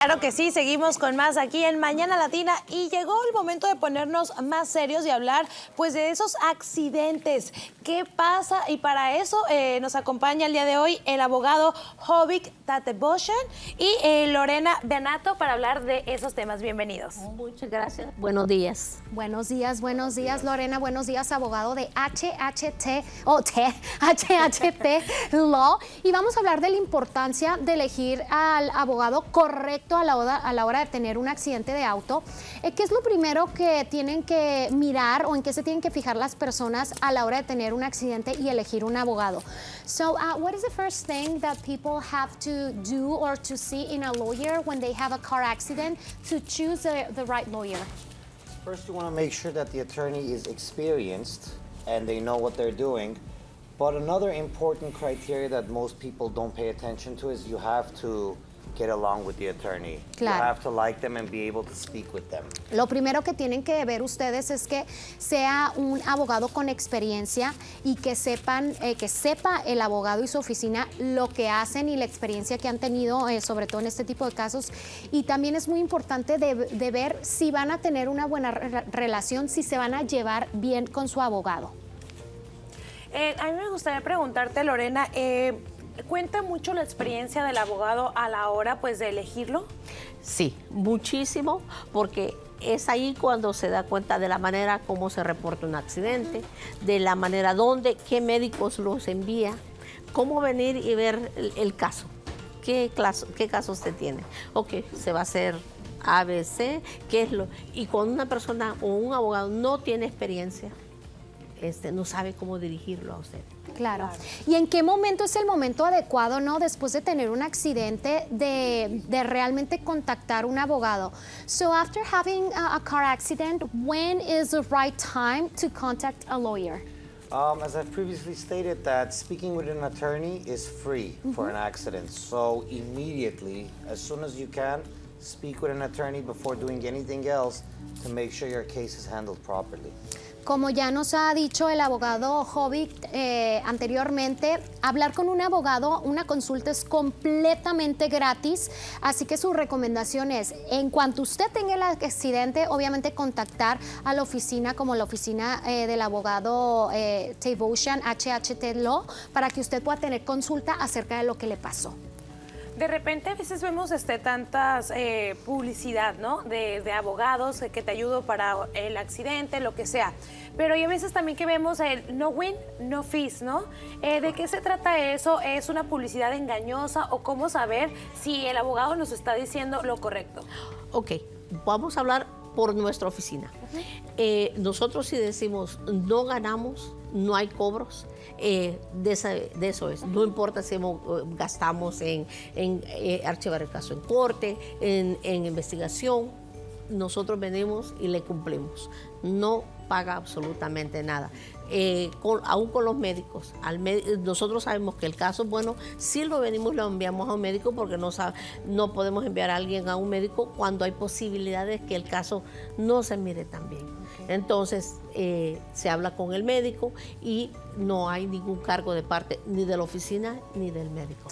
Claro que sí, seguimos con más aquí en Mañana Latina y llegó el momento de ponernos más serios y hablar pues de esos accidentes. ¿Qué pasa? Y para eso nos acompaña el día de hoy el abogado Hovik Tatebosyan y Lorena Benato para hablar de esos temas. Bienvenidos. Muchas gracias. Buenos días. Buenos días, Lorena. Buenos días, abogado de HHT Law. Y vamos a hablar de la importancia de elegir al abogado correcto a la hora de tener un accidente de auto. ¿Qué es lo primero que tienen que mirar o en qué se tienen que fijar las personas a la hora de tener un accidente y elegir un abogado? So, what is the first thing that people have to do or to see in a lawyer when they have a car accident to choose the right lawyer? First, you want to make sure that the attorney is experienced and they know what they're doing. But another important criteria that most people don't pay attention to is you have to get along with the attorney. Claro. You have to like them and be able to speak with them. Lo primero que tienen que ver ustedes es que sea un abogado con experiencia y que sepa el abogado y su oficina lo que hacen y la experiencia que han tenido, sobre todo en este tipo de casos. Y también es muy importante de ver si van a tener una buena relación, si se van a llevar bien con su abogado. A mí me gustaría preguntarte, Lorena, ¿cuenta mucho la experiencia del abogado a la hora pues de elegirlo? Sí, muchísimo, porque es ahí cuando se da cuenta de la manera como se reporta un accidente, de la manera donde, qué médicos los envía, cómo venir y ver el caso, qué caso usted tiene. Ok, se va a hacer ABC, qué es lo... Y cuando una persona o un abogado no tiene experiencia, no sabe cómo dirigirlo a usted. Claro. ¿Y en qué momento es el momento adecuado, no, después de tener un accidente, de realmente contactar un abogado? So after having a car accident, when is the right time to contact a lawyer? As I've previously stated, that speaking with an attorney is free for an accident. So immediately, as soon as you can, speak with an attorney before doing anything else to make sure your case is handled properly. Como ya nos ha dicho el abogado Hovik anteriormente, hablar con un abogado, una consulta es completamente gratis, así que su recomendación es, en cuanto usted tenga el accidente, obviamente contactar a la oficina como la oficina del abogado Tatebosyan, HHT Law, para que usted pueda tener consulta acerca de lo que le pasó. De repente a veces vemos tantas publicidad, ¿no? De abogados que te ayudo para el accidente, lo que sea. Pero hay a veces también que vemos el no win, no fees, ¿no? ¿De qué se trata eso? ¿Es una publicidad engañosa o cómo saber si el abogado nos está diciendo lo correcto? Ok, vamos a hablar por nuestra oficina. Nosotros si decimos no ganamos, no hay cobros, de eso es. No importa si gastamos en archivar el caso en corte, en investigación, nosotros venimos y le cumplimos. No paga absolutamente nada. Aún con los médicos, nosotros sabemos que el caso es bueno, si lo venimos lo enviamos a un médico porque no podemos enviar a alguien a un médico cuando hay posibilidades que el caso no se mire tan bien. Entonces se habla con el médico y no hay ningún cargo de parte ni de la oficina ni del médico.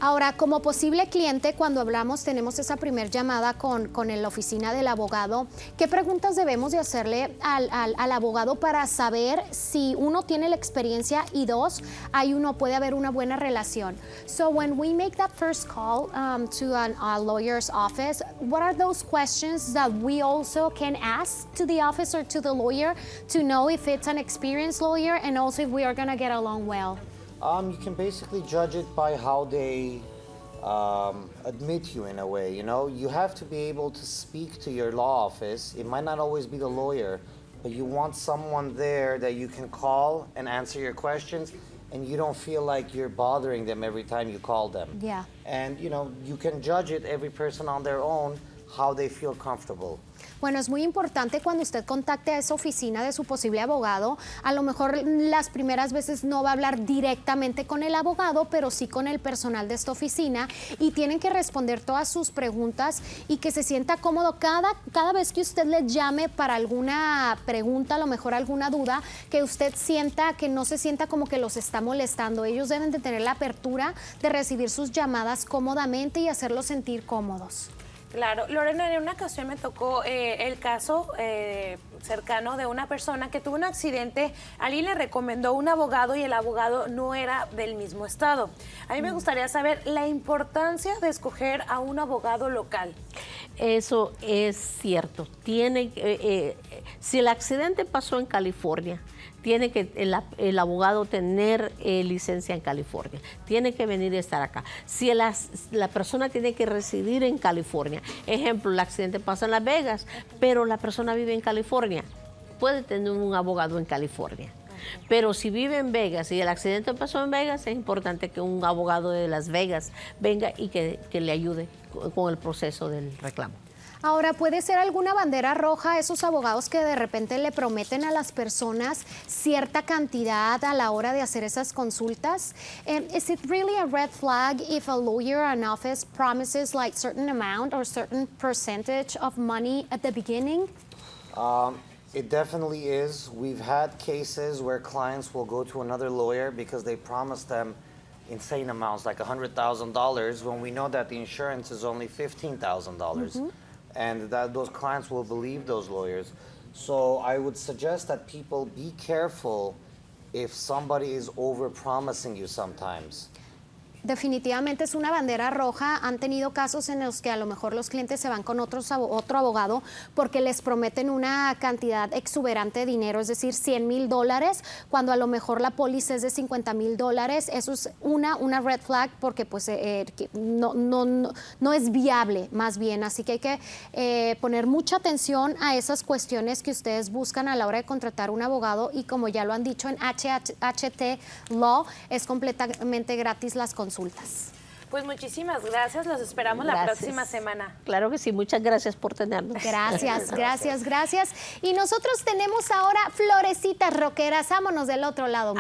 Ahora, como posible cliente, cuando hablamos, tenemos esa primer llamada con la oficina del abogado. ¿Qué preguntas debemos de hacerle al abogado para saber si uno tiene la experiencia y dos, puede haber una buena relación? So when we make that first call to a lawyer's office, what are those questions that we also can ask to the office or to the lawyer to know if it's an experienced lawyer and also if we are going to get along well? You can basically judge it by how they admit you in a way, you know? You have to be able to speak to your law office. It might not always be the lawyer, but you want someone there that you can call and answer your questions and you don't feel like you're bothering them every time you call them. Yeah. And, you know, you can judge it, every person on their own, how they feel comfortable. Bueno, es muy importante cuando usted contacte a esa oficina de su posible abogado. A lo mejor las primeras veces no va a hablar directamente con el abogado, pero sí con el personal de esta oficina y tienen que responder todas sus preguntas y que se sienta cómodo cada vez que usted le llame para alguna pregunta, a lo mejor alguna duda, que usted sienta, que no se sienta como que los está molestando. Ellos deben de tener la apertura de recibir sus llamadas cómodamente y hacerlos sentir cómodos. Claro, Lorena, en una ocasión me tocó el caso cercano de una persona que tuvo un accidente, alguien le recomendó un abogado y el abogado no era del mismo estado. A mí me gustaría saber la importancia de escoger a un abogado local. Eso es cierto. Si el accidente pasó en California, tiene que el abogado tener licencia en California, tiene que venir y estar acá. Si la persona tiene que residir en California, ejemplo, el accidente pasa en Las Vegas, pero la persona vive en California, puede tener un abogado en California. Pero si vive en Vegas y el accidente pasó en Vegas, es importante que un abogado de Las Vegas venga y que le ayude con el proceso del reclamo. Ahora, ¿puede ser alguna bandera roja esos abogados que de repente le prometen a las personas cierta cantidad a la hora de hacer esas consultas? Is it really a red flag if a lawyer or an office promises like certain amount or certain percentage of money at the beginning? It definitely is. We've had cases where clients will go to another lawyer because they promise them insane amounts, like $100,000, when we know that the insurance is only $15,000. And that those clients will believe those lawyers. So I would suggest that people be careful if somebody is over-promising you sometimes. Definitivamente es una bandera roja. Han tenido casos en los que a lo mejor los clientes se van con otro abogado porque les prometen una cantidad exuberante de dinero, es decir, $100,000, cuando a lo mejor la póliza es de $50,000. Eso es una red flag porque pues no es viable, más bien. Así que hay que poner mucha atención a esas cuestiones que ustedes buscan a la hora de contratar un abogado, y como ya lo han dicho en HT Law, es completamente gratis las consultas. Pues muchísimas gracias, los esperamos la próxima semana. Claro que sí, muchas gracias por tenernos. Gracias. Y nosotros tenemos ahora florecitas rockeras. Vámonos del otro lado.